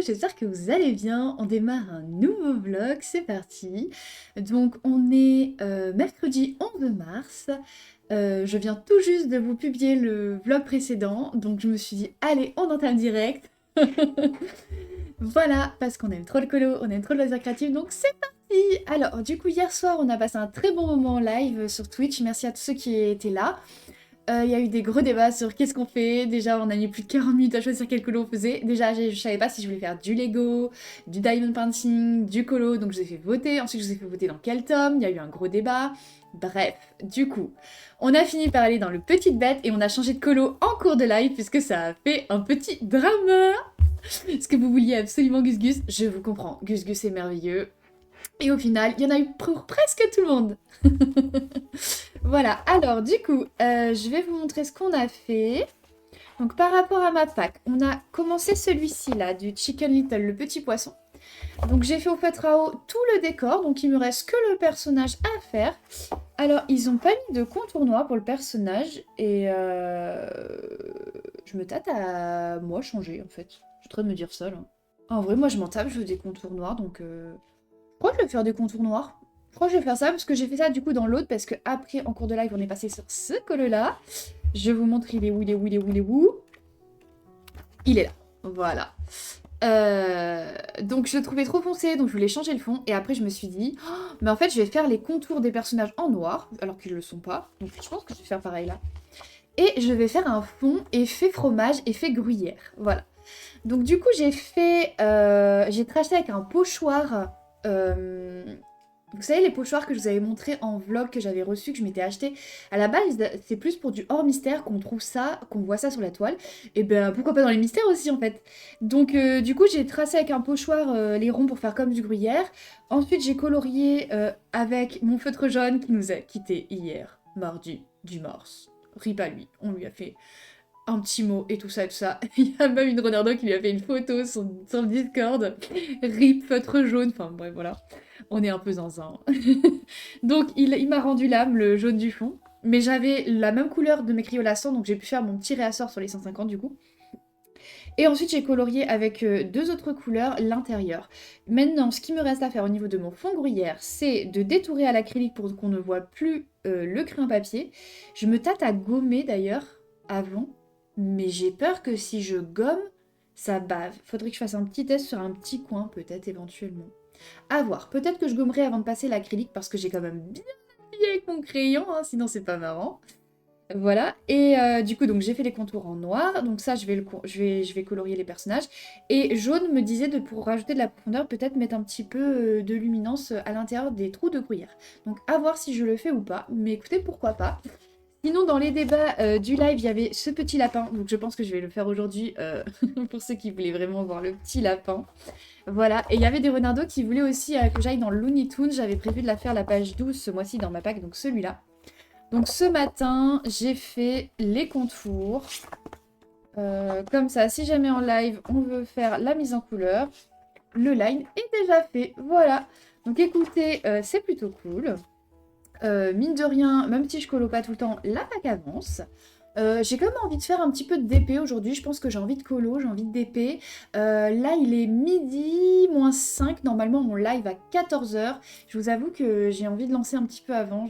j'espère que vous allez bien. On démarre un nouveau vlog, c'est parti. Donc on est mercredi 11 mars. Je viens tout juste de vous publier le vlog précédent, donc je me suis dit, allez, on entame direct. Voilà, parce qu'on aime trop le colo, on aime trop le loisir créatif, donc c'est parti. Alors, du coup, hier soir, on a passé un très bon moment en live sur Twitch. Merci à tous ceux qui étaient là. Il y a eu des gros débats sur qu'est-ce qu'on fait. Déjà, on a mis plus de 40 minutes à choisir quel colo on faisait. Déjà, je savais pas si je voulais faire du Lego, du diamond painting, du colo, donc je vous ai fait voter. Ensuite, je vous ai fait voter dans quel tome. Il y a eu un gros débat. Bref, du coup, on a fini par aller dans le petit bête et on a changé de colo en cours de live puisque ça a fait un petit drama. Est-ce que vous vouliez absolument Gus Gus? Je vous comprends, Gus Gus est merveilleux. Et au final, il y en a eu pour presque tout le monde. Voilà, alors du coup, je vais vous montrer ce qu'on a fait. Donc par rapport à ma pack, on a commencé celui-ci là, du Chicken Little, le petit poisson. Donc j'ai fait au feutre à eau tout le décor, donc il me reste que le personnage à faire. Alors ils ont pas mis de contour noir pour le personnage, et je me tâte à moi changer en fait. Je suis en train de me dire ça là. En vrai, moi je m'en tape, je veux des contours noirs, donc je crois que je vais faire des contours noirs. Je crois que je vais faire ça parce que j'ai fait ça du coup dans l'autre, parce que après en cours de live on est passé sur ce colo là. Je vous montre, il est où, il est où, il est où, il est où. Il est là, voilà. Donc je le trouvais trop foncé, donc je voulais changer le fond, et après je me suis dit, oh, mais en fait je vais faire les contours des personnages en noir, alors qu'ils le sont pas, donc je pense que je vais faire pareil là. Et je vais faire un fond effet fromage, effet gruyère, voilà. Donc du coup j'ai tracé avec un pochoir, vous savez les pochoirs que je vous avais montré en vlog que j'avais reçu, que je m'étais acheté. À la base c'est plus pour du hors mystère qu'on trouve ça, qu'on voit ça sur la toile. Et ben pourquoi pas dans les mystères aussi en fait. Donc du coup j'ai tracé avec un pochoir les ronds pour faire comme du gruyère. Ensuite j'ai colorié avec mon feutre jaune qui nous a quitté hier, mardi du mars. Rip à lui, on lui a fait un petit mot et tout ça et tout ça. Il y a même une Renardo qui lui a fait une photo sur le Discord. Rip, feutre jaune, enfin bref voilà. On est un peu zinzin. Donc il m'a rendu l'âme, le jaune du fond. Mais j'avais la même couleur de mes Crayolas, donc j'ai pu faire mon petit réassort sur les 150 du coup. Et ensuite j'ai colorié avec deux autres couleurs l'intérieur. Maintenant, ce qui me reste à faire au niveau de mon fond gruyère, c'est de détourer à l'acrylique pour qu'on ne voit plus le crayon papier. Je me tâte à gommer d'ailleurs avant, mais j'ai peur que si je gomme, ça bave. Faudrait que je fasse un petit test sur un petit coin peut-être éventuellement. À voir, peut-être que je gommerai avant de passer l'acrylique parce que j'ai quand même bien appuyé avec mon crayon, hein, sinon c'est pas marrant. Voilà, et du coup donc j'ai fait les contours en noir, donc ça je vais colorier les personnages. Et jaune me disait pour rajouter de la profondeur, peut-être mettre un petit peu de luminance à l'intérieur des trous de gruyère. Donc à voir si je le fais ou pas, mais écoutez pourquoi pas. Sinon dans les débats du live il y avait ce petit lapin, donc je pense que je vais le faire aujourd'hui pour ceux qui voulaient vraiment voir le petit lapin. Voilà, et il y avait des renardos qui voulaient aussi que j'aille dans le Looney Tunes, j'avais prévu de la faire la page 12 ce mois-ci dans ma pack, donc celui-là. Donc ce matin, j'ai fait les contours. Comme ça, si jamais en live, on veut faire la mise en couleur, le line est déjà fait. Voilà. Donc écoutez, c'est plutôt cool. Mine de rien, même si je colo pas tout le temps, la pack avance. J'ai quand même envie de faire un petit peu de DP aujourd'hui. Je pense que j'ai envie de colo, j'ai envie de DP. Là, il est midi moins 5. Normalement, mon live à 14h. Je vous avoue que j'ai envie de lancer un petit peu avant.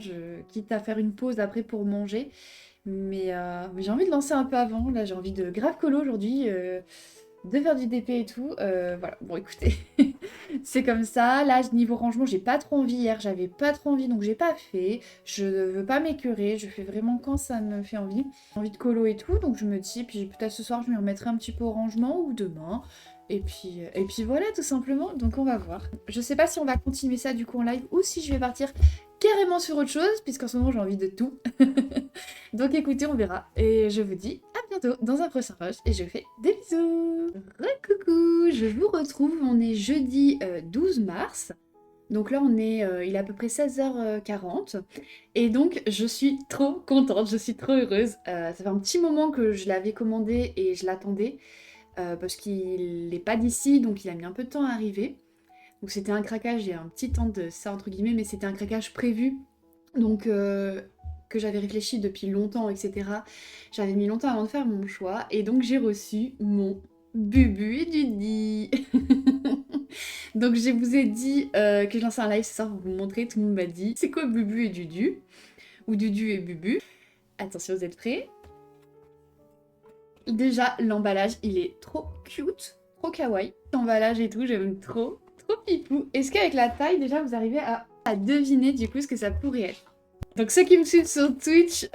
Quitte à faire une pause après pour manger. Mais j'ai envie de lancer un peu avant. Là, j'ai envie de grave colo aujourd'hui. De faire du DP et tout. Voilà, bon écoutez, c'est comme ça. Là, niveau rangement, j'ai pas trop envie. Hier, j'avais pas trop envie, donc j'ai pas fait. Je veux pas m'écœurer, je fais vraiment quand ça me fait envie. J'ai envie de colo et tout, donc je me dis, puis peut-être ce soir, je me remettrai un petit peu au rangement ou demain. Et puis voilà, tout simplement. Donc on va voir. Je sais pas si on va continuer ça du coup en live ou si je vais partir carrément sur autre chose, puisqu'en ce moment j'ai envie de tout. Donc écoutez, on verra. Et je vous dis à bientôt dans un prochain rush et je fais des bisous. Coucou, je vous retrouve, on est jeudi 12 mars. Donc là il est à peu près 16h40. Et donc je suis trop contente, je suis trop heureuse. Ça fait un petit moment que je l'avais commandé et je l'attendais. Parce qu'il n'est pas d'ici, donc il a mis un peu de temps à arriver. Donc c'était un craquage, j'ai un petit temps de ça entre guillemets, mais c'était un craquage prévu. Donc que j'avais réfléchi depuis longtemps, etc. J'avais mis longtemps avant de faire mon choix, et donc j'ai reçu mon Bubu et Dudi. Donc je vous ai dit que je lançais un live ce soir pour vous montrer. Tout le monde m'a dit c'est quoi Bubu et Dudu? Ou Dudu et Bubu. Attention, vous êtes prêts? Déjà, l'emballage, il est trop cute, trop kawaii. L'emballage et tout, j'aime trop, trop pipou. Est-ce qu'avec la taille, déjà, vous arrivez à deviner du coup ce que ça pourrait être? Donc ceux qui me suivent sur Twitch,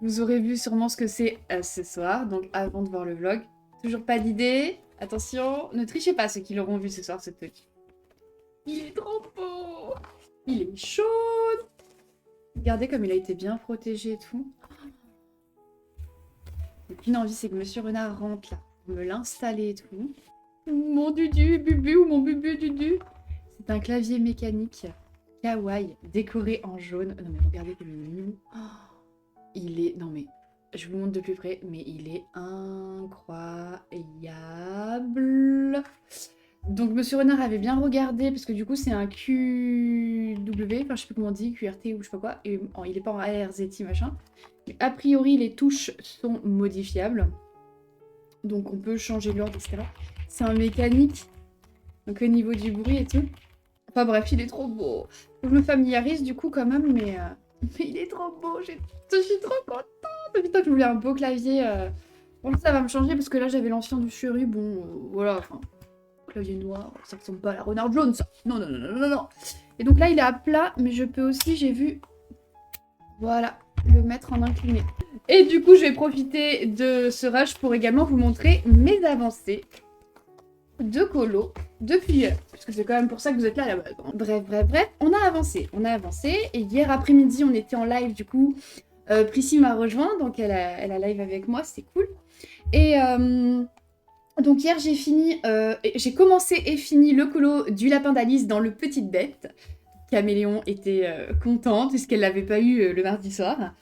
vous aurez vu sûrement ce que c'est ce soir, donc avant de voir le vlog. Toujours pas d'idée. Attention, ne trichez pas ceux qui l'auront vu ce soir, ce truc. Il est trop beau. Il est chaud. Regardez comme il a été bien protégé et tout. Donc une envie, c'est que Monsieur Renard rentre là, pour me l'installer et tout. Mon Dudu, Bubu ou mon Bubu Dudu. C'est un clavier mécanique kawaii, décoré en jaune. Non mais regardez comme il est mignon. Oh, il est... Non mais, je vous montre de plus près, mais il est incroyable. Donc Monsieur Renard avait bien regardé, parce que du coup c'est un QW, enfin je sais plus comment on dit, QRT ou je sais pas quoi, et oh, il est pas en ARZT machin. Mais a priori les touches sont modifiables, donc on peut changer l'ordre, etc. C'est un mécanique, donc au niveau du bruit et tout. Enfin bref, il est trop beau. Je me familiarise du coup quand même, mais il est trop beau, je suis trop contente. Putain que je voulais un beau clavier. Bon ça va me changer, parce que là j'avais l'ancien du Chéri, bon voilà, enfin... Clavier noir, ça ressemble pas à la renard jaune, ça. Non, non, non, non, non, non. Et donc là, il est à plat, mais je peux aussi, j'ai vu, voilà, le mettre en incliné. Et du coup, je vais profiter de ce rush pour également vous montrer mes avancées de colo depuis parce que c'est quand même pour ça que vous êtes là à la base. Bref, on a avancé. Et hier après-midi, on était en live, du coup, Prissy m'a rejoint, donc elle a live avec moi, c'est cool. Et... donc hier j'ai commencé et fini le colo du lapin d'Alice dans le Petite Bête. Caméléon était contente puisqu'elle l'avait pas eu le mardi soir.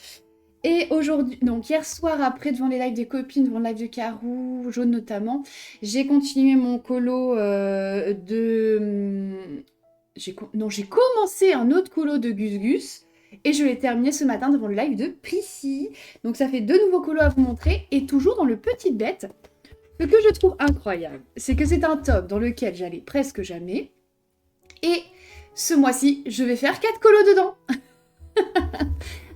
Et aujourd'hui, donc hier soir après devant les lives des copines, devant le live de Carou, Jaune notamment, j'ai continué mon colo j'ai commencé un autre colo de Gus Gus. Et je l'ai terminé ce matin devant le live de Prissy. Donc ça fait 2 nouveaux colos à vous montrer et toujours dans le Petite Bête. Ce que je trouve incroyable, c'est que c'est un top dans lequel j'allais presque jamais. Et ce mois-ci, je vais faire 4 colos dedans.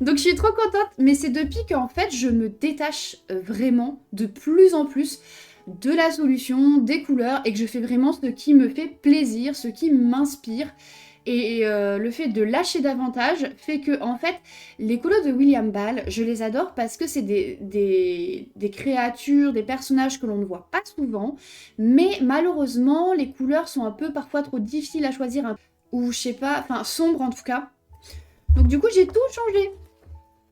Donc je suis trop contente, mais c'est depuis qu'en fait, je me détache vraiment de plus en plus de la solution, des couleurs, et que je fais vraiment ce qui me fait plaisir, ce qui m'inspire. Et le fait de lâcher davantage fait que, en fait, les colos de William Ball, je les adore parce que c'est des créatures, des personnages que l'on ne voit pas souvent. Mais malheureusement, les couleurs sont un peu parfois trop difficiles à choisir, ou je sais pas, enfin sombres en tout cas. Donc du coup, j'ai tout changé.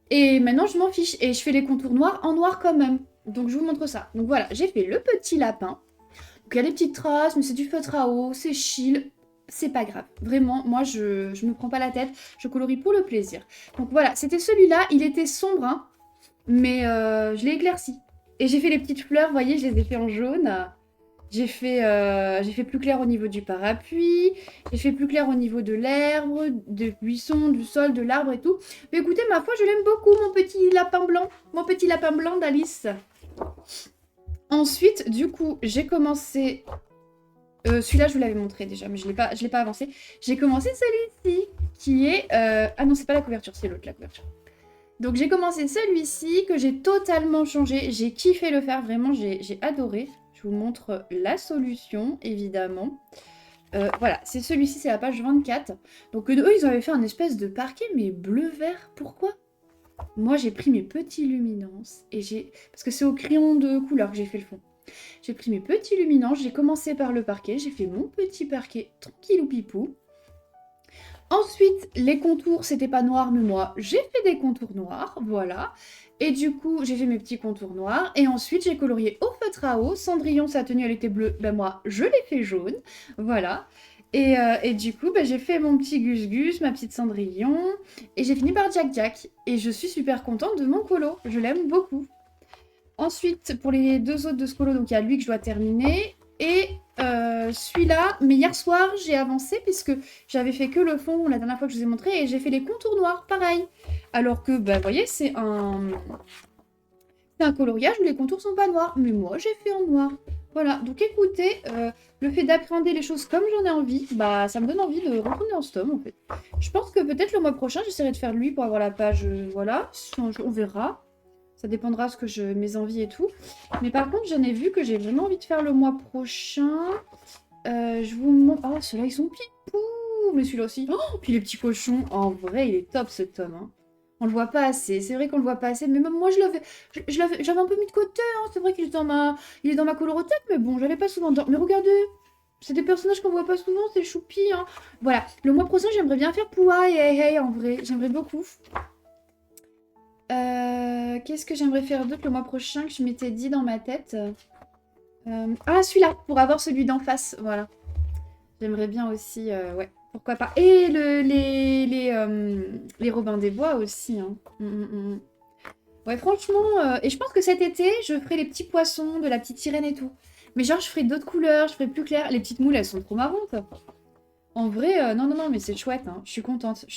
Et maintenant, je m'en fiche. Et je fais les contours noirs en noir quand même. Donc je vous montre ça. Donc voilà, j'ai fait le petit lapin. Donc il y a des petites traces, mais c'est du feutre à eau, c'est chill. C'est pas grave. Vraiment, moi, je me prends pas la tête. Je colorie pour le plaisir. Donc voilà, c'était celui-là. Il était sombre, hein, mais je l'ai éclairci. Et j'ai fait les petites fleurs, vous voyez, je les ai fait en jaune. J'ai fait plus clair au niveau du parapluie. J'ai fait plus clair au niveau de l'herbe, des buissons, du sol, de l'arbre et tout. Mais écoutez, ma foi, je l'aime beaucoup, mon petit lapin blanc. Mon petit lapin blanc d'Alice. Ensuite, du coup, j'ai commencé... celui-là, je vous l'avais montré déjà, mais je l'ai pas avancé. J'ai commencé celui-ci, qui est... Ah non, c'est pas la couverture, c'est l'autre, la couverture. Donc j'ai commencé celui-ci, que j'ai totalement changé. J'ai kiffé le faire, vraiment, j'ai adoré. Je vous montre la solution, évidemment. Voilà, c'est celui-ci, c'est la page 24. Donc eux, ils avaient fait un espèce de parquet, mais bleu-vert. Pourquoi? Moi, j'ai pris mes petits luminances, et parce que c'est au crayon de couleur que j'ai fait le fond. J'ai pris mes petits luminants, j'ai commencé par le parquet, j'ai fait mon petit parquet tranquillou pipou. Ensuite, les contours, c'était pas noir, mais moi, j'ai fait des contours noirs, voilà. Et du coup, j'ai fait mes petits contours noirs. Et ensuite, j'ai colorié au feutre à eau. Cendrillon, sa tenue, elle était bleue. Ben moi, je l'ai fait jaune, voilà. Et du coup, ben, j'ai fait mon petit Gus Gus, ma petite Cendrillon. Et j'ai fini par Jack Jack. Et je suis super contente de mon colo, je l'aime beaucoup. Ensuite, pour les 2 autres de ce colo, donc il y a lui que je dois terminer. Et celui-là, mais hier soir, j'ai avancé puisque j'avais fait que le fond la dernière fois que je vous ai montré et j'ai fait les contours noirs, pareil. Alors que, bah, vous voyez, c'est un coloriage où les contours sont pas noirs. Mais moi, j'ai fait en noir. Voilà, donc écoutez, le fait d'appréhender les choses comme j'en ai envie, bah ça me donne envie de retourner en Stom en fait. Je pense que peut-être le mois prochain, j'essaierai de faire lui pour avoir la page, voilà, on verra. Ça dépendra ce que mes envies et tout. Mais par contre, j'en ai vu que j'ai vraiment envie de faire le mois prochain. Je vous montre... Oh, ceux-là, ils sont pipou. Mais celui-là aussi. Oh, puis les petits cochons. En vrai, il est top, ce tome. Hein. On le voit pas assez. C'est vrai qu'on le voit pas assez. Mais même moi, j'avais un peu mis de côté. Hein. C'est vrai qu'il est il est dans ma colorothèque. Mais bon, j'allais pas souvent dans... Mais regardez. C'est des personnages qu'on voit pas souvent. C'est choupi. Hein. Voilà. Le mois prochain, j'aimerais bien faire Poua et Hey Hey, en vrai. J'aimerais beaucoup. Qu'est-ce que j'aimerais faire d'autre le mois prochain que je m'étais dit dans ma tête Ah, celui-là, pour avoir celui d'en face, voilà. J'aimerais bien aussi, ouais, pourquoi pas. Et les Robins des Bois aussi, hein. Ouais, franchement, et je pense que cet été, je ferai les petits poissons de la petite sirène et tout. Mais genre, je ferai d'autres couleurs, je ferai plus clair. Les petites moules, elles sont trop marrantes. En vrai, non, non, non, mais c'est chouette, hein. Je suis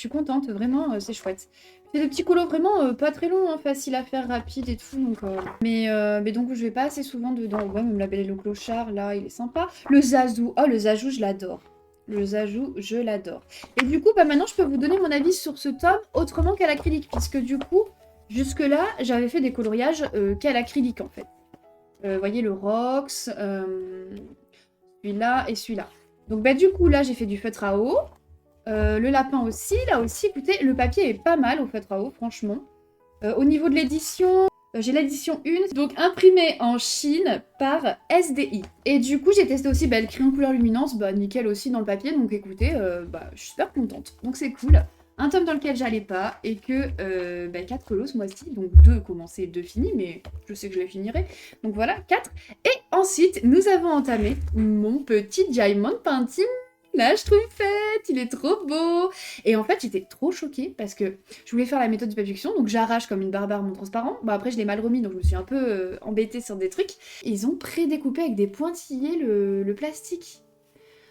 contente, vraiment, c'est chouette. C'est des petits colos vraiment pas très longs, hein, faciles à faire, rapides et tout, donc... mais donc, je vais pas assez souvent dedans. Ouais, même la Belle et le Clochard, là, il est sympa. Le Zazou, oh, le Zazou, je l'adore. Le Zazou, je l'adore. Et du coup, bah maintenant, je peux vous donner mon avis sur ce tome autrement qu'à l'acrylique, puisque du coup, jusque-là, j'avais fait des coloriages qu'à l'acrylique, en fait. Vous voyez, le Rox, celui-là et celui-là. Donc bah du coup là j'ai fait du feutre à eau, le lapin aussi, là aussi écoutez le papier est pas mal au feutre à eau franchement. Au niveau de l'édition, j'ai l'édition 1, donc imprimée en Chine par SDI. Et du coup j'ai testé aussi le crayon couleur luminance, bah nickel aussi dans le papier, donc écoutez, bah je suis super contente, donc c'est cool. Un tome dans lequel j'allais pas, et que 4 colos ce mois-ci, donc 2 commencés, 2 finis, mais je sais que je les finirai. Donc voilà, 4. Et ensuite, nous avons entamé mon petit Diamond Painting. Là, je trouve fait, il est trop beau. Et en fait, j'étais trop choquée parce que je voulais faire la méthode du papier cuisson, donc j'arrache comme une barbare mon transparent. Bon, après, je l'ai mal remis, donc je me suis un peu embêtée sur des trucs. Et ils ont pré-découpé avec des pointillés le plastique.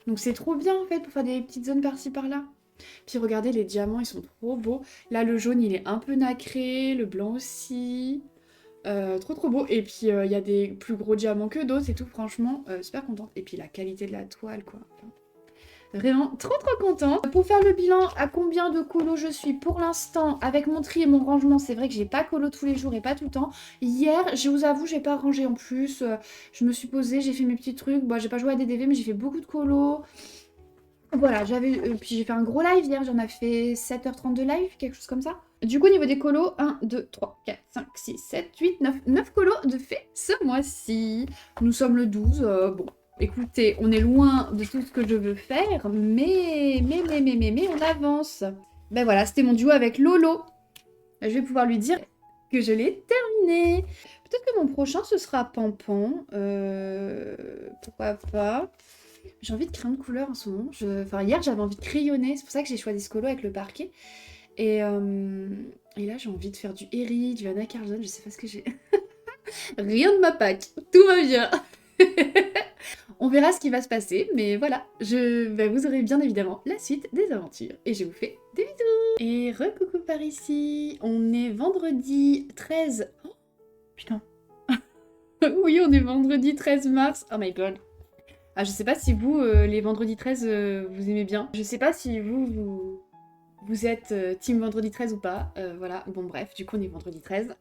Donc c'est trop bien en fait pour faire des petites zones par-ci par-là. Puis regardez, les diamants, ils sont trop beaux. Là, le jaune, il est un peu nacré, le blanc aussi. Trop trop beau. Et puis, il y a des plus gros diamants que d'autres et tout. Franchement, super contente. Et puis, la qualité de la toile, quoi. Enfin, vraiment trop trop contente. Pour faire le bilan, à combien de colos je suis pour l'instant, avec mon tri et mon rangement, c'est vrai que j'ai pas colo tous les jours et pas tout le temps. Hier, je vous avoue, j'ai pas rangé en plus. Je me suis posée, j'ai fait mes petits trucs. Bon, j'ai pas joué à DDV, mais j'ai fait beaucoup de colos. Voilà, puis j'ai fait un gros live hier, j'en ai fait 7h30 de live, quelque chose comme ça. Du coup, au niveau des colos, 1, 2, 3, 4, 5, 6, 7, 8, 9, 9 colos de fait ce mois-ci. Nous sommes le 12, bon, écoutez, on est loin de tout ce que je veux faire, mais on avance. Ben voilà, c'était mon duo avec Lolo. Je vais pouvoir lui dire que je l'ai terminé. Peut-être que mon prochain, ce sera Pampan. Pourquoi pas. J'ai envie de crayon de couleur en ce moment. Enfin, hier, j'avais envie de crayonner. C'est pour ça que j'ai choisi ce colo avec le parquet. Et là, j'ai envie de faire du Harry, du Anna Carlson. Je sais pas ce que j'ai. Rien de ma pack. Tout va bien. On verra ce qui va se passer. Mais voilà, vous aurez bien évidemment la suite des aventures. Et je vous fais des bisous. Et recoucou par ici. On est vendredi 13... Oh, putain. Oui, on est vendredi 13 mars. Oh my god. Ah, je sais pas si vous, les vendredis 13, vous aimez bien. Je sais pas si vous êtes team vendredi 13 ou pas. Voilà, bon bref, du coup on est vendredi 13.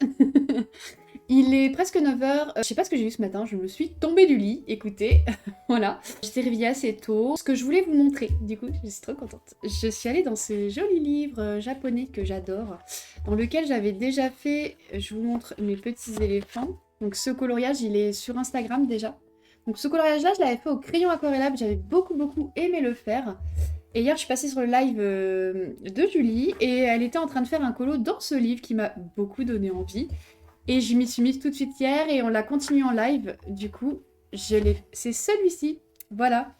Il est presque 9h. Je sais pas ce que j'ai vu ce matin, je me suis tombée du lit, écoutez. Voilà. J'étais réveillée assez tôt. Ce que je voulais vous montrer, du coup, je suis trop contente. Je suis allée dans ce joli livre japonais que j'adore, dans lequel j'avais déjà fait, je vous montre mes petits éléphants. Donc ce coloriage, il est sur Instagram déjà. Donc ce coloriage-là, je l'avais fait au crayon aquarellable, j'avais beaucoup aimé le faire. Et hier, je suis passée sur le live de Julie, et elle était en train de faire un colo dans ce livre qui m'a beaucoup donné envie. Et je m'y suis mise tout de suite hier, et on l'a continué en live. Du coup, c'est celui-ci, voilà.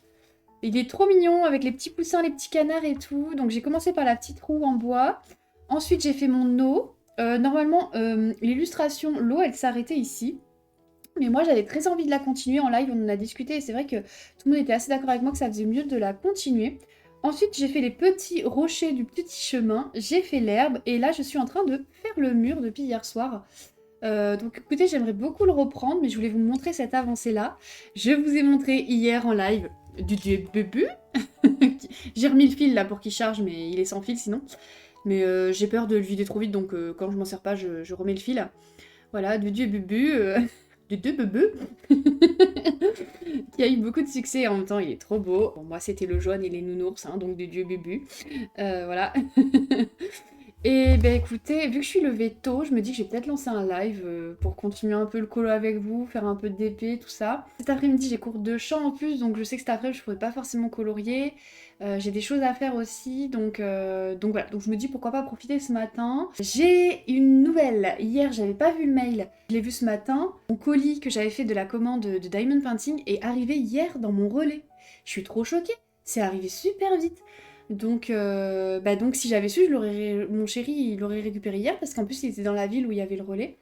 Il est trop mignon, avec les petits poussins, les petits canards et tout. Donc j'ai commencé par la petite roue en bois. Ensuite, j'ai fait mon eau. Normalement, l'illustration, l'eau, elle s'arrêtait ici. Mais moi, j'avais très envie de la continuer en live, on en a discuté, et c'est vrai que tout le monde était assez d'accord avec moi que ça faisait mieux de la continuer. Ensuite, j'ai fait les petits rochers du petit chemin, j'ai fait l'herbe, et là, je suis en train de faire le mur depuis hier soir. Donc écoutez, j'aimerais beaucoup le reprendre, mais je voulais vous montrer cette avancée-là. Je vous ai montré hier en live du début. J'ai remis le fil là pour qu'il charge, mais il est sans fil sinon. Mais j'ai peur de le vider trop vite, donc quand je m'en sers pas, je remets le fil. Voilà, du bubu. Du bubu. Qui a eu beaucoup de succès et en même temps il est trop beau. Bon, moi c'était le jaune et les nounours, hein, donc du bubu. Voilà. Et ben écoutez, vu que je suis levée tôt, je me dis que je vais peut-être lancer un live pour continuer un peu le colo avec vous, faire un peu de DP, tout ça. Cet après-midi, j'ai cours de chant en plus, donc je sais que cet après-midi, je pourrais pas forcément colorier. J'ai des choses à faire aussi, donc voilà. Donc je me dis pourquoi pas profiter ce matin. J'ai une nouvelle. Hier, j'avais pas vu le mail. Je l'ai vu ce matin. Mon colis que j'avais fait de la commande de Diamond Painting est arrivé hier dans mon relais. Je suis trop choquée. C'est arrivé super vite. Donc si j'avais su, mon chéri, il l'aurait récupéré hier, parce qu'en plus, il était dans la ville où il y avait le relais.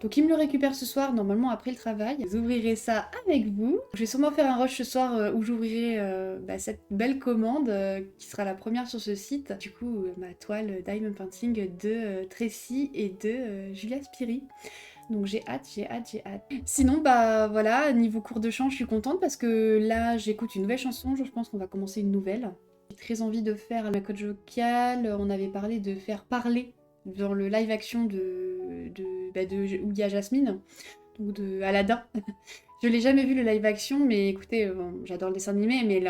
Donc il me le récupère ce soir, normalement après le travail. Vous ouvrirez ça avec vous. Je vais sûrement faire un rush ce soir où j'ouvrirai cette belle commande qui sera la première sur ce site. Du coup, ma toile Diamond Painting de Tracy et de Julia Spiri. Donc j'ai hâte. Sinon, voilà, niveau cours de chant, je suis contente parce que là, j'écoute une nouvelle chanson. Je pense qu'on va commencer une nouvelle. J'ai très envie de faire la coach vocale. On avait parlé de faire parler dans le live action où il y a Jasmine, donc de Aladdin. Je l'ai jamais vu le live action, mais écoutez, j'adore le dessin animé, mais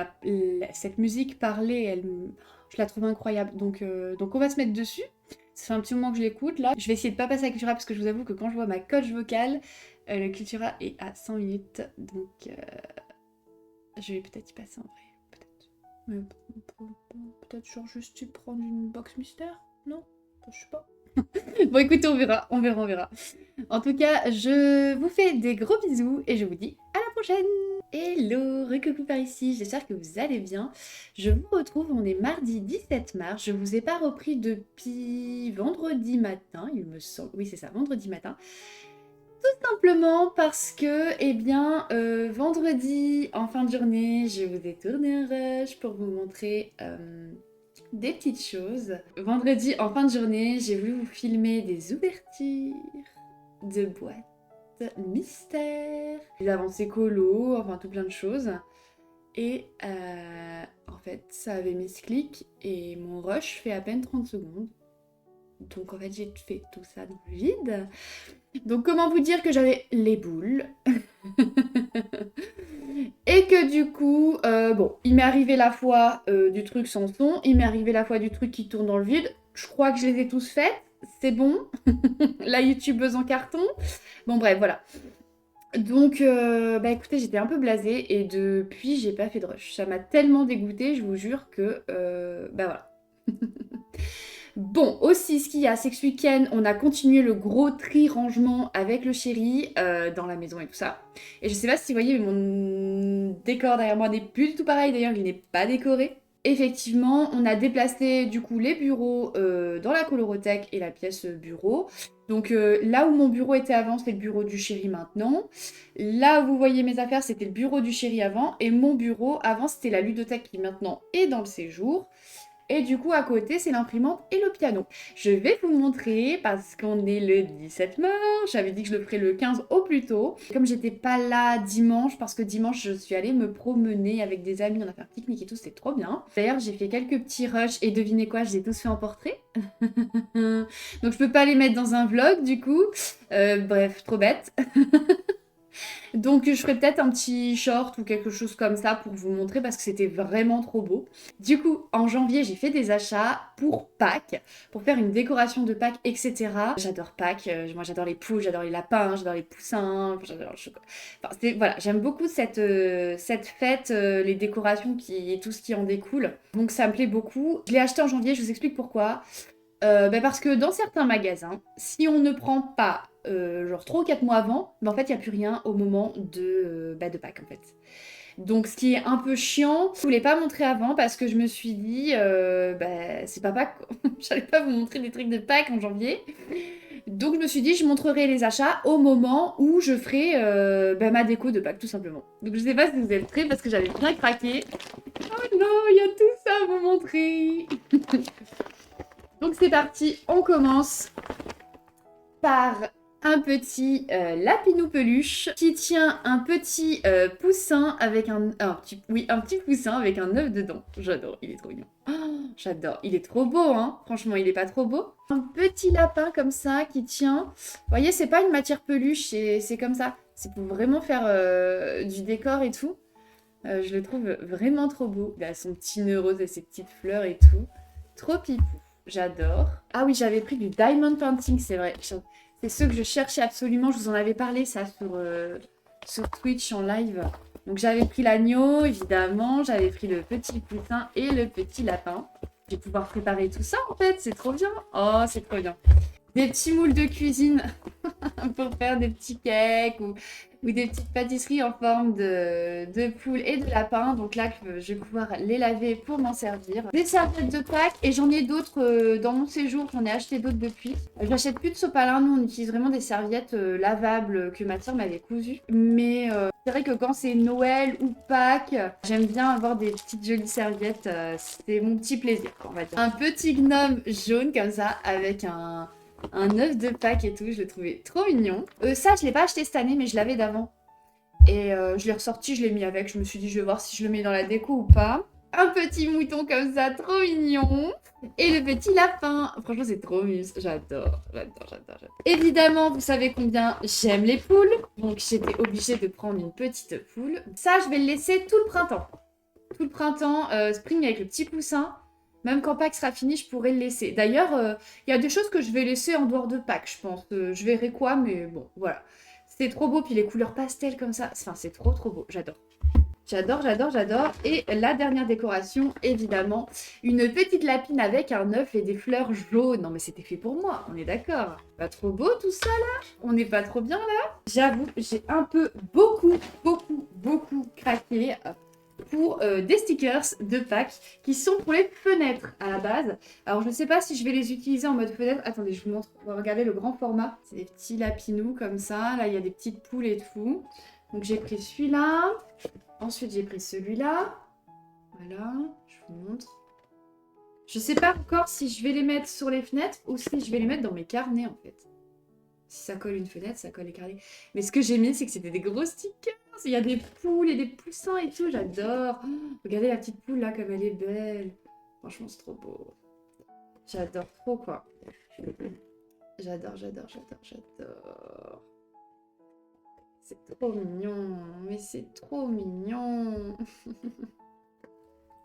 cette musique parlée, je la trouve incroyable. Donc on va se mettre dessus. Ça fait un petit moment que je l'écoute là. Je vais essayer de pas passer à Cultura parce que je vous avoue que quand je vois ma coach vocale, le Cultura est à 100 minutes. Donc je vais peut-être y passer en vrai. Mais peut-être genre juste y prendre une box mystère? Non? Je sais pas. Bon écoutez, on verra. En tout cas, je vous fais des gros bisous et je vous dis à la prochaine. Hello, recoucou par ici, j'espère que vous allez bien. Je vous retrouve, on est mardi 17 mars. Je vous ai pas repris depuis vendredi matin, il me semble. Oui, c'est ça, vendredi matin. Tout simplement parce que, vendredi, en fin de journée, je vous ai tourné un rush pour vous montrer des petites choses. Vendredi, en fin de journée, j'ai voulu vous filmer des ouvertures de boîtes mystères, des avancées colo, enfin tout plein de choses. Et en fait, ça avait mis ce clic et mon rush fait à peine 30 secondes. Donc en fait, j'ai fait tout ça dans le vide. Donc comment vous dire que j'avais les boules et que du coup, il m'est arrivé la fois du truc sans son, il m'est arrivé la fois du truc qui tourne dans le vide. Je crois que je les ai tous faites, c'est bon. La youtubeuse en carton. Bon bref, voilà. Donc, écoutez, j'étais un peu blasée et depuis, j'ai pas fait de rush. Ça m'a tellement dégoûtée, je vous jure que, voilà. Bon, aussi, ce qu'il y a, c'est que ce week-end, on a continué le gros tri-rangement avec le chéri dans la maison et tout ça. Et je sais pas si vous voyez, mais mon décor derrière moi n'est plus du tout pareil. D'ailleurs, il n'est pas décoré. Effectivement, on a déplacé du coup les bureaux dans la colorothèque et la pièce bureau. Donc là où mon bureau était avant, c'est le bureau du chéri maintenant. Là où vous voyez mes affaires, c'était le bureau du chéri avant. Et mon bureau avant, c'était la ludothèque qui maintenant est dans le séjour. Et du coup, à côté, c'est l'imprimante et le piano. Je vais vous montrer parce qu'on est le 17 mars. J'avais dit que je le ferais le 15 au plus tôt. Comme j'étais pas là dimanche, parce que dimanche, je suis allée me promener avec des amis. On a fait un pique-nique et tout, c'était trop bien. D'ailleurs, j'ai fait quelques petits rushs et devinez quoi, je les ai tous fait en portrait. Donc, je peux pas les mettre dans un vlog, du coup. Bref, trop bête. Donc je ferai peut-être un petit short ou quelque chose comme ça pour vous montrer parce que c'était vraiment trop beau. Du coup, en janvier, j'ai fait des achats pour Pâques, pour faire une décoration de Pâques, etc. J'adore Pâques, moi j'adore les poules, j'adore les lapins, j'adore les poussins, j'adore le chocolat. Enfin, voilà, j'aime beaucoup cette fête, les décorations et tout ce qui en découle. Donc ça me plaît beaucoup. Je l'ai acheté en janvier, je vous explique pourquoi. Parce que dans certains magasins, si on ne prend pas genre 3 ou 4 mois avant, en fait il n'y a plus rien au moment de Pâques en fait. Donc ce qui est un peu chiant, je voulais pas montrer avant parce que je me suis dit c'est pas Pâques quoi. J'allais pas vous montrer des trucs de Pâques en janvier. Donc je me suis dit je montrerai les achats au moment où je ferai ma déco de Pâques tout simplement. Donc je sais pas si vous êtes prêts parce que j'avais bien craqué. Oh non, il y a tout ça à vous montrer. Donc c'est parti, on commence par un petit lapinou peluche qui tient un petit poussin avec un petit poussin avec un œuf dedans. J'adore, il est trop mignon. Oh, j'adore, il est trop beau, hein. Franchement, il est pas trop beau. Un petit lapin comme ça qui tient. Vous voyez, c'est pas une matière peluche, c'est comme ça. C'est pour vraiment faire du décor et tout. Je le trouve vraiment trop beau. Il a son petit nœud rose et ses petites fleurs et tout. Trop pipou. J'adore. Ah oui, j'avais pris du diamond painting, c'est vrai. C'est ce que je cherchais absolument. Je vous en avais parlé, ça, sur Twitch en live. Donc, j'avais pris l'agneau, évidemment. J'avais pris le petit poussin et le petit lapin. Je vais pouvoir préparer tout ça, en fait. C'est trop bien. Oh, c'est trop bien. Des petits moules de cuisine pour faire des petits cakes ou des petites pâtisseries en forme de poule et de lapin. Donc là, je vais pouvoir les laver pour m'en servir. Des serviettes de Pâques et j'en ai d'autres dans mon séjour. J'en ai acheté d'autres depuis. J'achète plus de sopalin. Nous, on utilise vraiment des serviettes lavables que ma soeur m'avait cousues. Mais c'est vrai que quand c'est Noël ou Pâques, j'aime bien avoir des petites jolies serviettes. C'est mon petit plaisir, on va dire. Un petit gnome jaune comme ça avec un œuf de Pâques et tout, je le trouvais trop mignon. Ça, je l'ai pas acheté cette année, mais je l'avais d'avant. Et je l'ai ressorti, je l'ai mis avec. Je me suis dit, je vais voir si je le mets dans la déco ou pas. Un petit mouton comme ça, trop mignon. Et le petit lapin. Franchement, c'est trop mignon. J'adore. Évidemment, vous savez combien j'aime les poules. Donc, j'étais obligée de prendre une petite poule. Ça, je vais le laisser tout le printemps. Tout le printemps, spring avec le petit poussin. Même quand Pâques sera fini, je pourrais le laisser. D'ailleurs, il y a des choses que je vais laisser en dehors de Pâques, je pense. Je verrai quoi, mais bon, voilà. C'est trop beau, puis les couleurs pastel comme ça. Enfin, c'est trop beau, j'adore. J'adore. Et la dernière décoration, évidemment, une petite lapine avec un œuf et des fleurs jaunes. Non, mais c'était fait pour moi, on est d'accord. Pas trop beau tout ça, là? On n'est pas trop bien, là? J'avoue, j'ai un peu beaucoup craqué pour des stickers de Pâques qui sont pour les fenêtres à la base. Alors je ne sais pas si je vais les utiliser en mode fenêtre. Attendez, je vous montre. On va regarder le grand format. C'est des petits lapinous comme ça. Là, il y a des petites poules et tout. Donc j'ai pris celui-là. Ensuite, j'ai pris celui-là. Voilà, je vous montre. Je ne sais pas encore si je vais les mettre sur les fenêtres ou si je vais les mettre dans mes carnets en fait. Si ça colle une fenêtre, ça colle les carnets. Mais ce que j'ai mis, c'est que c'était des gros stickers. Il y a des poules et des poussins et tout, j'adore. Oh, regardez la petite poule là, comme elle est belle. Franchement, c'est trop beau. J'adore trop, quoi. J'adore. C'est trop mignon. Mais c'est trop mignon.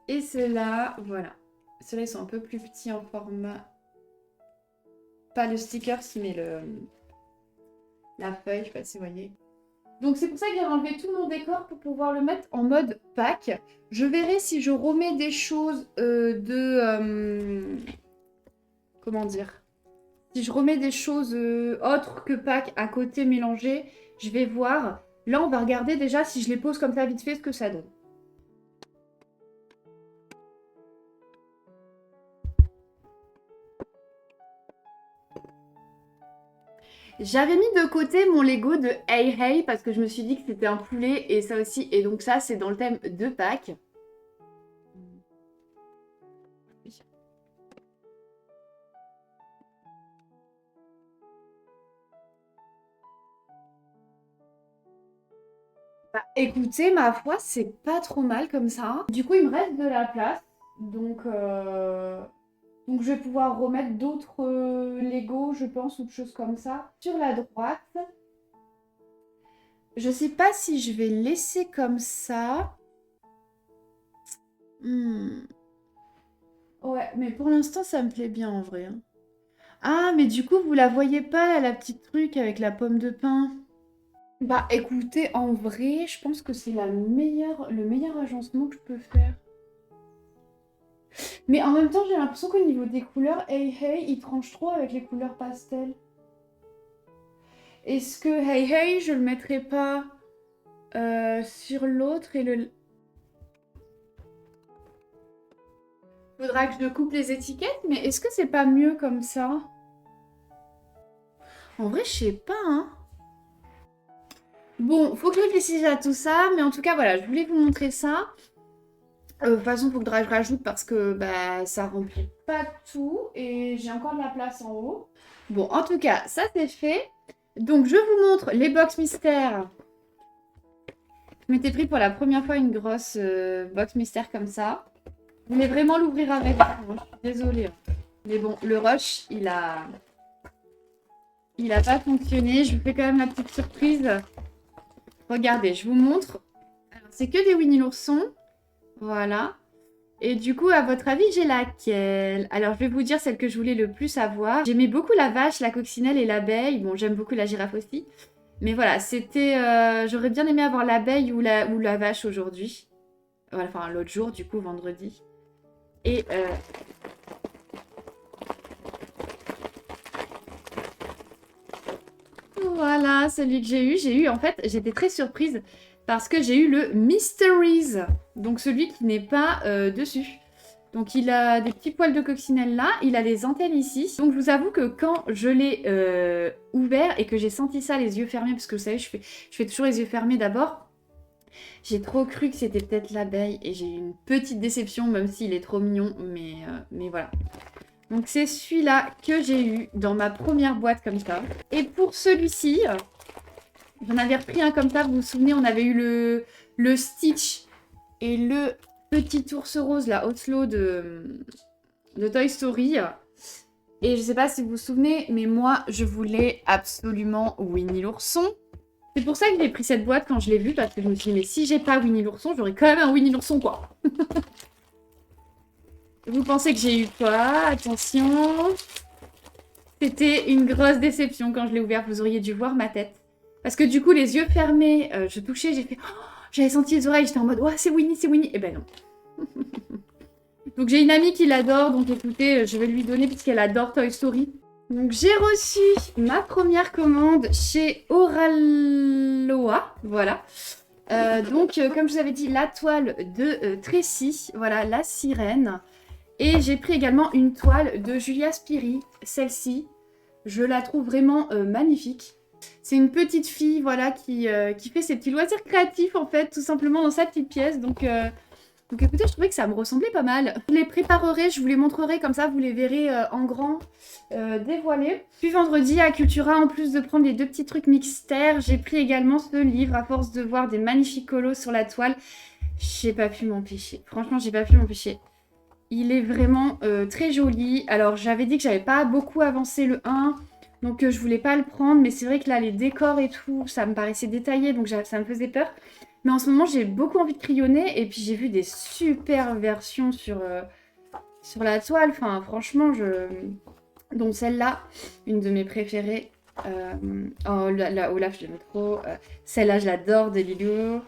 Et ceux-là, voilà. Ceux-là, ils sont un peu plus petits en format. Pas le sticker, mais la feuille, je sais pas si vous voyez. Donc c'est pour ça que j'ai enlevé tout mon décor pour pouvoir le mettre en mode Pâques. Je verrai si je remets des choses comment dire? Si je remets des choses autres que Pâques à côté mélangées, je vais voir. Là, on va regarder déjà si je les pose comme ça vite fait ce que ça donne. J'avais mis de côté mon Lego de Hey Hey parce que je me suis dit que c'était un poulet et ça aussi. Et donc ça, c'est dans le thème de Pâques. Bah, écoutez, ma foi, c'est pas trop mal comme ça. Du coup, il me reste de la place. Donc je vais pouvoir remettre d'autres Lego, je pense, ou de choses comme ça. Sur la droite, je sais pas si je vais laisser comme ça. Ouais, mais pour l'instant, ça me plaît bien en vrai, hein. Ah, mais du coup, vous la voyez pas, là, la petite truc avec la pomme de pin? Bah écoutez, en vrai, je pense que c'est le meilleur agencement que je peux faire. Mais en même temps, j'ai l'impression qu'au niveau des couleurs, Hey Hey, il tranche trop avec les couleurs pastel. Est-ce que Hey Hey, je le mettrai pas sur l'autre et le... Faudra que je coupe les étiquettes, mais est-ce que c'est pas mieux comme ça? En vrai, je sais pas, hein. Bon, faut que je réfléchisse à tout ça, mais en tout cas, voilà, je voulais vous montrer ça. De toute façon, faut que je rajoute parce que bah, ça remplit pas tout et j'ai encore de la place en haut. Bon, en tout cas, ça c'est fait. Donc, je vous montre les box mystères. Je m'étais pris pour la première fois une grosse box mystère comme ça. Je voulais vraiment l'ouvrir avec vous. Je suis désolée. Mais bon, le rush, il a pas fonctionné. Je vous fais quand même la petite surprise. Regardez, je vous montre. C'est que des Winnie l'ourson. Voilà. Et du coup, à votre avis, j'ai laquelle? Alors, je vais vous dire celle que je voulais le plus avoir. J'aimais beaucoup la vache, la coccinelle et l'abeille. Bon, j'aime beaucoup la girafe aussi. Mais voilà, c'était... j'aurais bien aimé avoir l'abeille ou la vache aujourd'hui. Voilà, enfin, l'autre jour, du coup, vendredi. Et... voilà, celui que j'ai eu, en fait, j'étais très surprise parce que j'ai eu le Mysteries. Donc, celui qui n'est pas dessus. Donc il a des petits poils de coccinelle là, il a des antennes ici. Donc je vous avoue que quand je l'ai ouvert et que j'ai senti ça les yeux fermés, parce que vous savez, je fais toujours les yeux fermés d'abord, j'ai trop cru que c'était peut-être l'abeille et j'ai eu une petite déception, même s'il est trop mignon, mais voilà. Donc c'est celui-là que j'ai eu dans ma première boîte comme ça. Et pour celui-ci, j'en avais repris un comme ça, vous vous souvenez, on avait eu le Stitch et le petit ours rose, la Oslo de Toy Story. Et je sais pas si vous vous souvenez, mais moi, je voulais absolument Winnie l'ourson. C'est pour ça que j'ai pris cette boîte quand je l'ai vue, parce que je me suis dit, mais si j'ai pas Winnie l'ourson, j'aurais quand même un Winnie l'ourson, quoi. Vous pensez que j'ai eu quoi? Attention. C'était une grosse déception quand je l'ai ouvert, vous auriez dû voir ma tête. Parce que du coup, les yeux fermés, je touchais, j'ai fait... Oh, j'avais senti les oreilles, j'étais en mode, ouais, c'est Winnie, c'est Winnie. Eh ben non. Donc j'ai une amie qui l'adore, donc écoutez, je vais lui donner puisqu'elle adore Toy Story. Donc j'ai reçu ma première commande chez Oraloa, voilà. Comme je vous avais dit, la toile de Tracy, voilà, la sirène. Et j'ai pris également une toile de Julia Spiri, celle-ci. Je la trouve vraiment magnifique. C'est une petite fille, voilà, qui fait ses petits loisirs créatifs, en fait, tout simplement dans sa petite pièce. Donc écoutez, je trouvais que ça me ressemblait pas mal. Je les préparerai, je vous les montrerai, comme ça vous les verrez en grand dévoilés. Puis vendredi à Cultura, en plus de prendre les deux petits trucs mixtères, j'ai pris également ce livre à force de voir des magnifiques colos sur la toile. J'ai pas pu m'empêcher. Franchement, j'ai pas pu m'empêcher. Il est vraiment très joli. Alors, j'avais dit que j'avais pas beaucoup avancé le 1, donc je voulais pas le prendre. Mais c'est vrai que là, les décors et tout, ça me paraissait détaillé, donc ça me faisait peur. Mais en ce moment, j'ai beaucoup envie de crayonner. Et puis, j'ai vu des super versions sur la toile. Enfin, franchement, donc celle-là, une de mes préférées. Oh, la Olaf, je l'aime trop. Celle-là, je l'adore, de Lilou.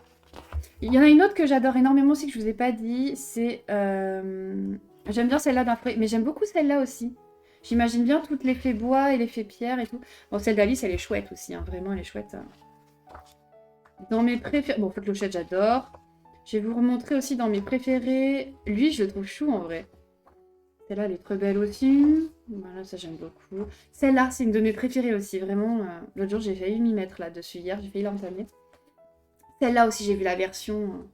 Il y en a une autre que j'adore énormément aussi, que je vous ai pas dit. C'est... J'aime bien celle-là d'un frais, mais j'aime beaucoup celle-là aussi. J'imagine bien toutes l'effet bois et l'effet pierre et tout. Bon, celle d'Alice, elle est chouette aussi, hein. Vraiment, elle est chouette. Dans mes préférés... Bon, Clochette, j'adore. Je vais vous remontrer aussi dans mes préférés. Lui, je le trouve chou, en vrai. Celle-là, elle est très belle aussi. Voilà, ça, j'aime beaucoup. Celle-là, c'est une de mes préférées aussi, vraiment. L'autre jour, j'ai failli m'y mettre, là, dessus. Hier, j'ai failli l'entamer. Celle-là aussi, j'ai vu la version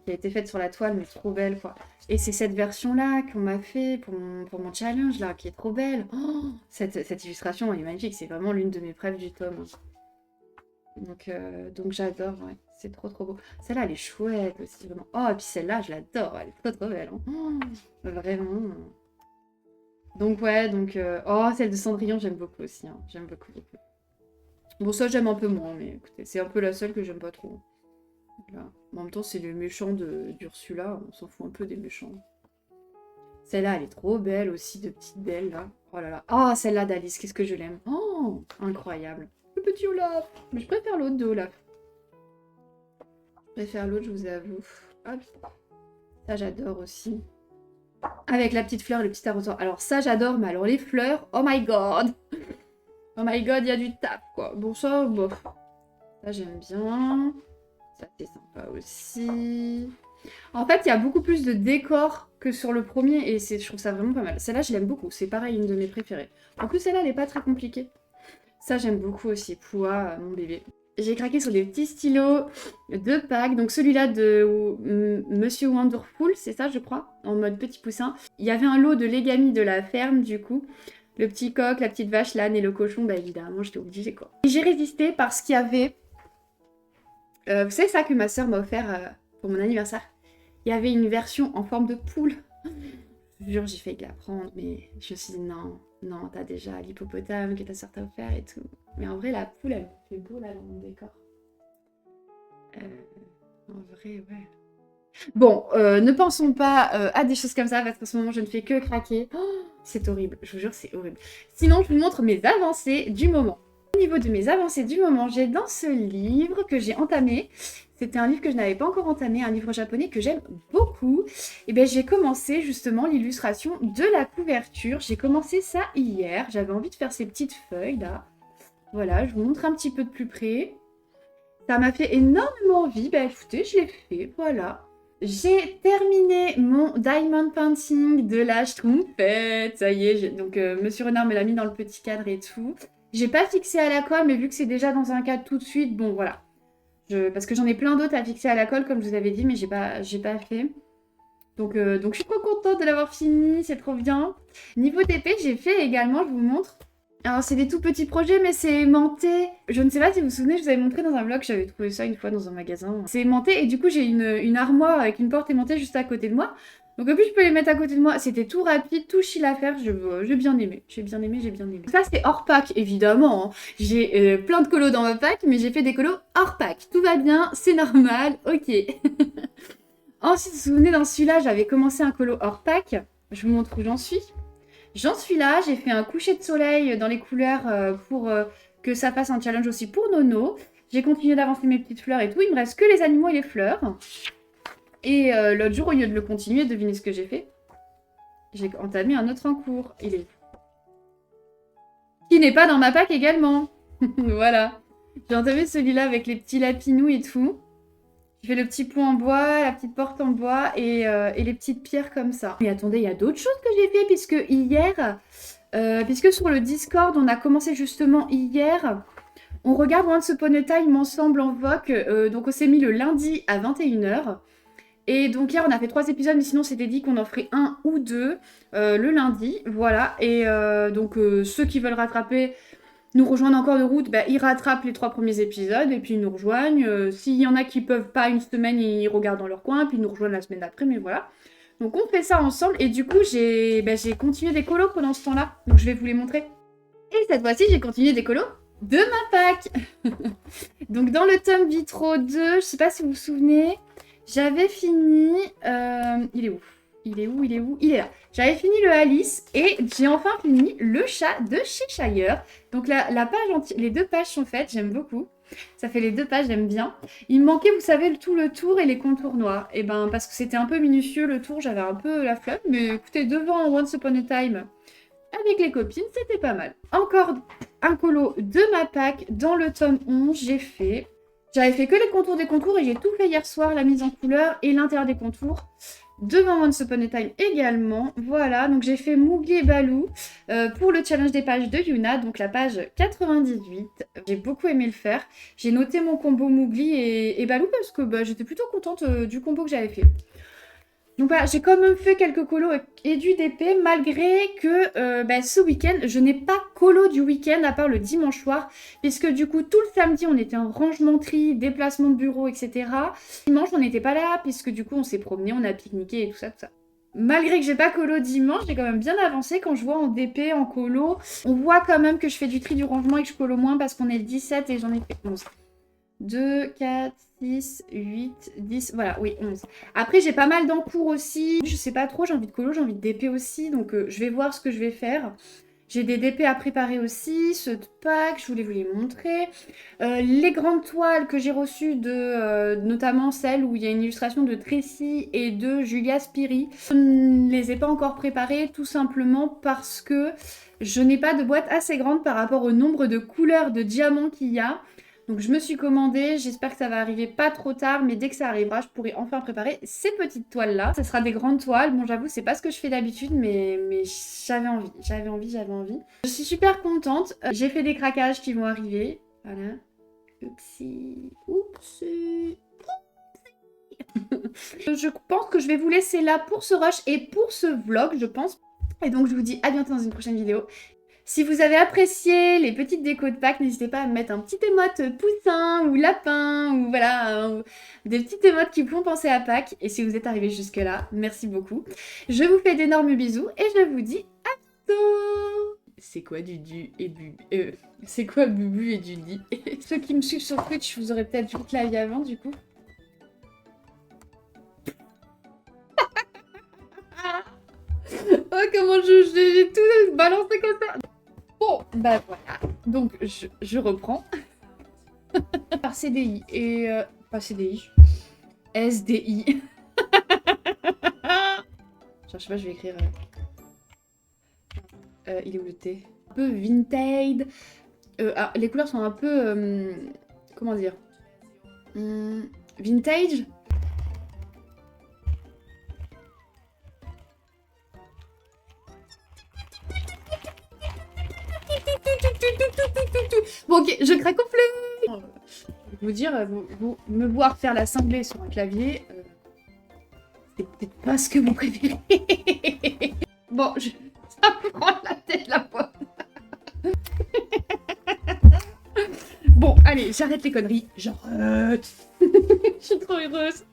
qui a été faite sur la toile, mais trop belle, quoi. Et c'est cette version-là qu'on m'a fait pour mon challenge, là, qui est trop belle. Oh, cette illustration, elle est magnifique. C'est vraiment l'une de mes préfs du tome. Donc j'adore, ouais. C'est trop, trop beau. Celle-là, elle est chouette aussi, vraiment. Oh, et puis celle-là, je l'adore. Elle est trop, trop belle. Hein. Oh, vraiment. Donc, ouais, oh, celle de Cendrillon, j'aime beaucoup aussi. Hein. J'aime beaucoup, beaucoup. Bon, ça, j'aime un peu moins, mais écoutez, c'est un peu la seule que j'aime pas trop. Là. En même temps, c'est le méchant d'Ursula, on s'en fout un peu des méchants. Celle-là, elle est trop belle aussi, de petite belle, là. Oh là là. Oh, celle-là d'Alice, qu'est-ce que je l'aime. Oh, incroyable. Le petit Olaf. Mais je préfère l'autre de Olaf. Je préfère l'autre, je vous avoue. Hop. Ça, j'adore aussi. Avec la petite fleur et le petit arrosoir. Alors ça, j'adore, mais alors les fleurs, oh my god. Oh my god, il y a du taf, quoi. Bon, ça, bof. Ça, j'aime bien. Ça, c'est sympa aussi. En fait, il y a beaucoup plus de décors que sur le premier et je trouve ça vraiment pas mal. Celle-là, je l'aime beaucoup. C'est pareil, une de mes préférées. En plus, celle-là, elle n'est pas très compliquée. Ça, j'aime beaucoup aussi. Poua, mon bébé. J'ai craqué sur des petits stylos de Pâques. Donc, celui-là de Monsieur Wonderful, c'est ça, je crois, en mode petit poussin. Il y avait un lot de Legami de la ferme, du coup. Le petit coq, la petite vache, l'âne et le cochon, bah évidemment, j'étais obligée quoi. Et j'ai résisté parce qu'il y avait... vous savez ça que ma soeur m'a offert pour mon anniversaire? Il y avait une version en forme de poule. Je vous jure, j'ai failli la prendre, mais je me suis dit non, non, t'as déjà l'hippopotame que ta soeur t'a offert et tout. Mais en vrai, la poule, elle fait beau là dans mon décor. En vrai, ouais. Bon, ne pensons pas à des choses comme ça, parce qu'en ce moment, je ne fais que craquer. Oh, c'est horrible, je vous jure, c'est horrible. Sinon, je vous montre mes avancées du moment. Au niveau de mes avancées du moment, j'ai dans ce livre que j'ai entamé. C'était un livre que je n'avais pas encore entamé, un livre japonais que j'aime beaucoup. Et bien, j'ai commencé justement l'illustration de la couverture. J'ai commencé ça hier. J'avais envie de faire ces petites feuilles là. Voilà, je vous montre un petit peu de plus près. Ça m'a fait énormément envie. Ben écoutez, je l'ai fait, voilà. J'ai terminé mon diamond painting de la Schtroumpfette. Ça y est, donc Monsieur Renard me l'a mis dans le petit cadre et tout. J'ai pas fixé à la colle, mais vu que c'est déjà dans un cadre tout de suite, bon voilà. Parce que j'en ai plein d'autres à fixer à la colle, comme je vous avais dit, mais j'ai pas fait. Donc je suis trop contente de l'avoir fini, c'est trop bien. Niveau d'épée, j'ai fait également, je vous montre. Alors c'est des tout petits projets, mais c'est aimanté. Je ne sais pas si vous vous souvenez, je vous avais montré dans un vlog, j'avais trouvé ça une fois dans un magasin. C'est aimanté et du coup j'ai une armoire avec une porte aimantée juste à côté de moi. Donc en plus je peux les mettre à côté de moi. C'était tout rapide, tout chill à faire. J'ai bien aimé. J'ai bien aimé, j'ai bien aimé. Ça c'est hors pack évidemment. Hein. J'ai plein de colos dans ma pack, mais j'ai fait des colos hors pack. Tout va bien, c'est normal, ok. Ensuite, vous vous souvenez, dans celui-là, j'avais commencé un colo hors pack. Je vous montre où j'en suis. J'en suis là, j'ai fait un coucher de soleil dans les couleurs pour que ça fasse un challenge aussi pour Nono. J'ai continué d'avancer mes petites fleurs et tout. Il me reste que les animaux et les fleurs. Et l'autre jour, au lieu de le continuer, devinez ce que j'ai fait. J'ai entamé un autre en cours. Il est... Qui n'est pas dans ma pack également. Voilà. J'ai entamé celui-là avec les petits lapinous et tout. J'ai fait le petit pont en bois, la petite porte en bois et les petites pierres comme ça. Mais attendez, il y a d'autres choses que j'ai fait puisque hier, puisque sur le Discord, on a commencé justement hier, on regarde Once Upon a Time ensemble en VOC, donc on s'est mis le lundi à 21h. Et donc hier, on a fait 3 épisodes, mais sinon c'était dit qu'on en ferait 1 ou 2 le lundi, voilà. Et donc ceux qui veulent rattraper... nous rejoignent encore de route, bah, ils rattrapent les 3 premiers épisodes et puis ils nous rejoignent. S'il y en a qui peuvent pas une semaine, ils regardent dans leur coin, puis ils nous rejoignent la semaine d'après, mais voilà. Donc on fait ça ensemble et du coup j'ai continué des colos pendant ce temps-là, donc je vais vous les montrer. Et cette fois-ci j'ai continué des colos de ma pack. Donc dans le tome Vitro 2, je sais pas si vous vous souvenez, j'avais fini... il est où? Il est où? Il est où? Il est là. J'avais fini le Alice et j'ai enfin fini le chat de Cheshire. Donc la page entière, les 2 pages sont faites, j'aime beaucoup. Ça fait les 2 pages, j'aime bien. Il me manquait, vous savez, tout le tour et les contours noirs. Et ben parce que c'était un peu minutieux le tour, j'avais un peu la flemme. Mais écoutez, devant Once Upon a Time avec les copines, c'était pas mal. Encore un colo de ma pack dans le tome 11, j'ai fait... J'avais fait que les contours des contours et j'ai tout fait hier soir, la mise en couleur et l'intérieur des contours. Devant Once Upon a Time également. Voilà, donc j'ai fait Mowgli et Baloo pour le challenge des pages de Yuna, donc la page 98. J'ai beaucoup aimé le faire. J'ai noté mon combo Mowgli et Baloo parce que bah, j'étais plutôt contente du combo que j'avais fait. Donc voilà, j'ai quand même fait quelques colos et du DP, malgré que ce week-end, je n'ai pas colo du week-end à part le dimanche soir, puisque du coup, tout le samedi, on était en rangement-tri, déplacement de bureau, etc. Dimanche, on n'était pas là, puisque du coup, on s'est promené, on a pique-niqué et tout ça, tout ça. Malgré que j'ai pas colo dimanche, j'ai quand même bien avancé. Quand je vois en DP, en colo, on voit quand même que je fais du tri du rangement et que je colo moins parce qu'on est le 17 et j'en ai fait 11. 2, 4, 6, 8, 10, voilà, oui, 11. Après, j'ai pas mal d'encours aussi. Je sais pas trop, j'ai envie de colo, j'ai envie de DP aussi. Donc, je vais voir ce que je vais faire. J'ai des DP à préparer aussi, ce pack, je voulais vous les montrer. Les grandes toiles que j'ai reçues, notamment celles où il y a une illustration de Tracy et de Julia Spiri. Je ne les ai pas encore préparées, tout simplement parce que je n'ai pas de boîte assez grande par rapport au nombre de couleurs de diamants qu'il y a. Donc je me suis commandée, j'espère que ça va arriver pas trop tard, mais dès que ça arrivera, je pourrai enfin préparer ces petites toiles-là. Ça sera des grandes toiles, bon j'avoue, c'est pas ce que je fais d'habitude, mais j'avais envie. Je suis super contente, j'ai fait des craquages qui vont arriver, voilà. Oupsie, oupsie. Je pense que je vais vous laisser là pour ce rush et pour ce vlog, je pense. Et donc je vous dis à bientôt dans une prochaine vidéo. Si vous avez apprécié les petites décos de Pâques, n'hésitez pas à me mettre un petit émote poussin ou lapin ou voilà, des petites émotes qui font penser à Pâques. Et si vous êtes arrivé jusque-là, merci beaucoup. Je vous fais d'énormes bisous et je vous dis à bientôt. C'est quoi Dudu et Bubu c'est quoi Bubu et Dudy? Ceux qui me suivent sur Twitch, vous aurez peut-être vu que la vie avant du coup. Oh comment j'ai tout balancé comme ça. Bon, bah voilà. Donc je reprends. Par CDI et... pas CDI. SDI. Genre, je sais pas, je vais écrire... il est où le T? Un peu vintage. Alors, les couleurs sont un peu... comment dire? Vintage. Bon ok, je craque complet. Je vais vous dire, me voir faire la cinglée sur un clavier, c'est peut-être pas ce que vous préférez. Bon, ça me prend la tête la poire. Bon, allez, j'arrête les conneries. J'arrête. Je suis trop heureuse.